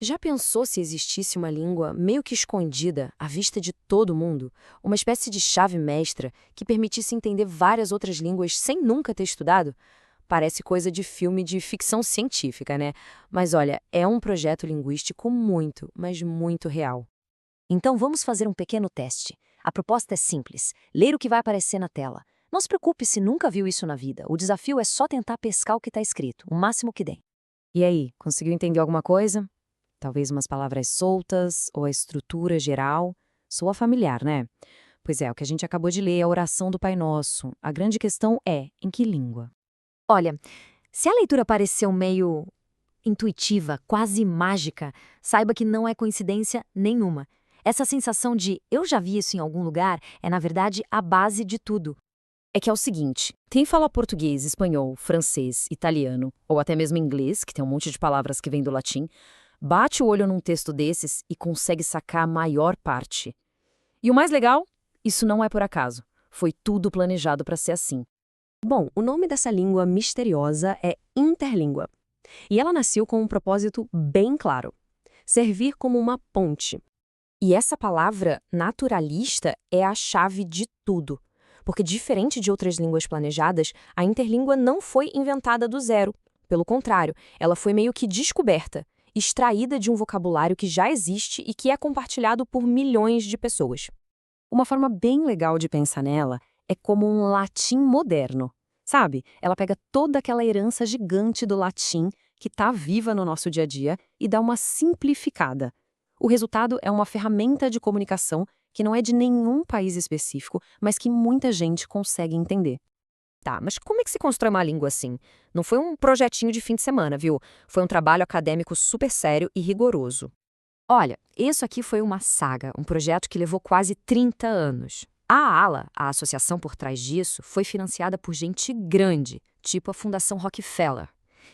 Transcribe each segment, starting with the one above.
Já pensou se existisse uma língua meio que escondida, à vista de todo mundo? Uma espécie de chave mestra que permitisse entender várias outras línguas sem nunca ter estudado? Parece coisa de filme de ficção científica, né? Mas olha, é um projeto linguístico muito, mas muito real. Então vamos fazer um pequeno teste. A proposta é simples: ler o que vai aparecer na tela. Não se preocupe se nunca viu isso na vida. O desafio é só tentar pescar o que está escrito, o máximo que der. E aí, conseguiu entender alguma coisa? Talvez umas palavras soltas ou a estrutura geral? Soa familiar, né? Pois é, o que a gente acabou de ler é a oração do Pai Nosso. A grande questão é, em que língua? Olha, se a leitura pareceu meio intuitiva, quase mágica, saiba que não é coincidência nenhuma. Essa sensação de eu já vi isso em algum lugar é, na verdade, a base de tudo. É que é o seguinte, quem fala português, espanhol, francês, italiano, ou até mesmo inglês, que tem um monte de palavras que vêm do latim, bate o olho num texto desses e consegue sacar a maior parte. E o mais legal? Isso não é por acaso. Foi tudo planejado para ser assim. Bom, o nome dessa língua misteriosa é interlíngua. E ela nasceu com um propósito bem claro: servir como uma ponte. E essa palavra naturalista é a chave de tudo. Porque, diferente de outras línguas planejadas, a interlíngua não foi inventada do zero. Pelo contrário, ela foi meio que descoberta, extraída de um vocabulário que já existe e que é compartilhado por milhões de pessoas. Uma forma bem legal de pensar nela é como um latim moderno. Sabe? Ela pega toda aquela herança gigante do latim que está viva no nosso dia a dia e dá uma simplificada. O resultado é uma ferramenta de comunicação que não é de nenhum país específico, mas que muita gente consegue entender. Tá, mas como é que se constrói uma língua assim? Não foi um projetinho de fim de semana, viu? Foi um trabalho acadêmico super sério e rigoroso. Olha, isso aqui foi uma saga, um projeto que levou quase 30 anos. A ALA, a associação por trás disso, foi financiada por gente grande, tipo a Fundação Rockefeller.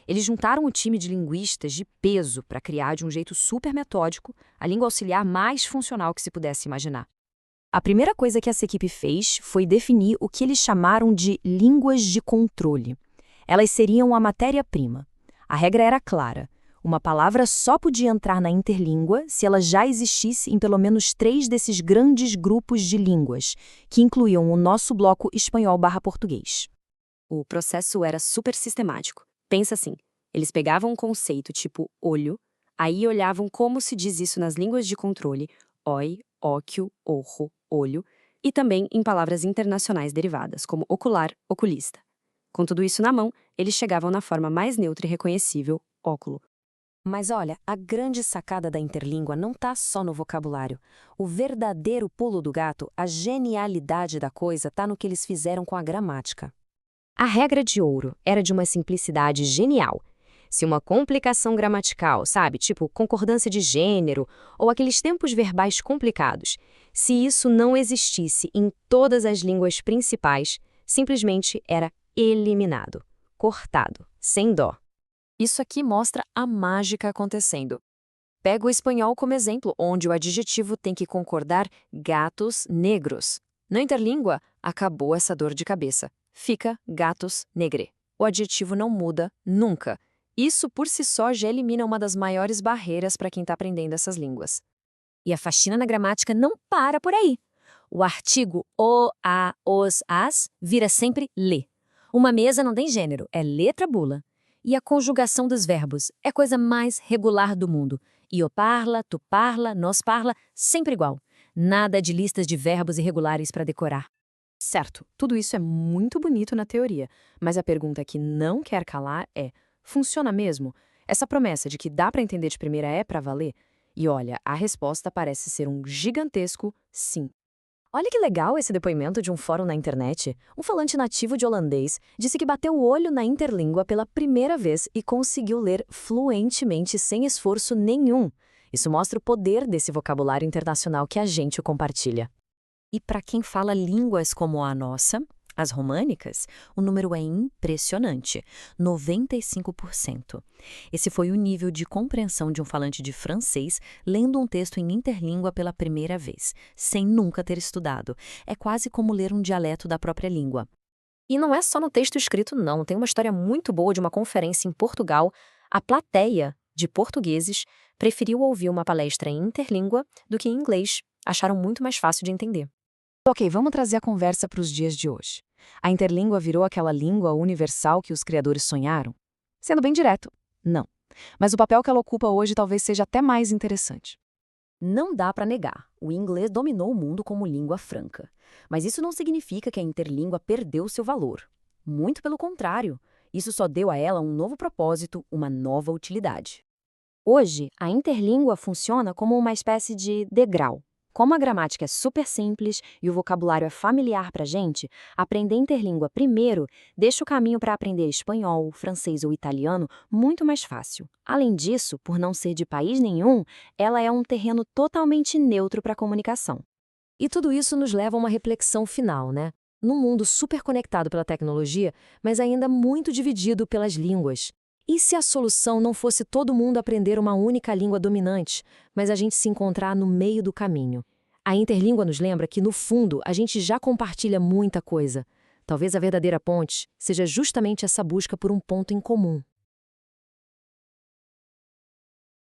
Eles juntaram o time de linguistas de peso para criar de um jeito super metódico a língua auxiliar mais funcional que se pudesse imaginar. A primeira coisa que essa equipe fez foi definir o que eles chamaram de línguas de controle. Elas seriam a matéria-prima. A regra era clara: uma palavra só podia entrar na interlíngua se ela já existisse em pelo menos 3 desses grandes grupos de línguas, que incluíam o nosso bloco espanhol/português. O processo era super sistemático. Pensa assim, eles pegavam um conceito tipo olho, aí olhavam como se diz isso nas línguas de controle, oi, óquio, ojo, olho, e também em palavras internacionais derivadas, como ocular, oculista. Com tudo isso na mão, eles chegavam na forma mais neutra e reconhecível, óculo. Mas olha, a grande sacada da interlíngua não está só no vocabulário. O verdadeiro pulo do gato, a genialidade da coisa, está no que eles fizeram com a gramática. A regra de ouro era de uma simplicidade genial. Se uma complicação gramatical, sabe, tipo concordância de gênero ou aqueles tempos verbais complicados, se isso não existisse em todas as línguas principais, simplesmente era eliminado, cortado, sem dó. Isso aqui mostra a mágica acontecendo. Pega o espanhol como exemplo, onde o adjetivo tem que concordar gatos negros. Na interlíngua, acabou essa dor de cabeça. Fica gatos negre. O adjetivo não muda nunca. Isso por si só já elimina uma das maiores barreiras para quem está aprendendo essas línguas. E a faxina na gramática não para por aí. O artigo o, a, os, as vira sempre le. Uma mesa não tem gênero, é letra bula. E a conjugação dos verbos é a coisa mais regular do mundo. Io parla, tu parla, nós parla, sempre igual. Nada de listas de verbos irregulares para decorar. Certo, tudo isso é muito bonito na teoria, mas a pergunta que não quer calar é: funciona mesmo? Essa promessa de que dá para entender de primeira é para valer? E olha, a resposta parece ser um gigantesco sim. Olha que legal esse depoimento de um fórum na internet. Um falante nativo de holandês disse que bateu o olho na interlíngua pela primeira vez e conseguiu ler fluentemente sem esforço nenhum. Isso mostra o poder desse vocabulário internacional que a gente compartilha. E para quem fala línguas como a nossa, as românicas, o número é impressionante, 95%. Esse foi o nível de compreensão de um falante de francês lendo um texto em interlíngua pela primeira vez, sem nunca ter estudado. É quase como ler um dialeto da própria língua. E não é só no texto escrito, não. Tem uma história muito boa de uma conferência em Portugal. A plateia de portugueses, preferiu ouvir uma palestra em interlíngua do que em inglês. Acharam muito mais fácil de entender. Ok, vamos trazer a conversa para os dias de hoje. A interlíngua virou aquela língua universal que os criadores sonharam? Sendo bem direto, não. Mas o papel que ela ocupa hoje talvez seja até mais interessante. Não dá para negar, o inglês dominou o mundo como língua franca. Mas isso não significa que a interlíngua perdeu seu valor. Muito pelo contrário, isso só deu a ela um novo propósito, uma nova utilidade. Hoje, a interlíngua funciona como uma espécie de degrau. Como a gramática é super simples e o vocabulário é familiar para a gente, aprender interlíngua primeiro deixa o caminho para aprender espanhol, francês ou italiano muito mais fácil. Além disso, por não ser de país nenhum, ela é um terreno totalmente neutro para a comunicação. E tudo isso nos leva a uma reflexão final, né? Num mundo super conectado pela tecnologia, mas ainda muito dividido pelas línguas. E se a solução não fosse todo mundo aprender uma única língua dominante, mas a gente se encontrar no meio do caminho? A interlíngua nos lembra que, no fundo, a gente já compartilha muita coisa. Talvez a verdadeira ponte seja justamente essa busca por um ponto em comum.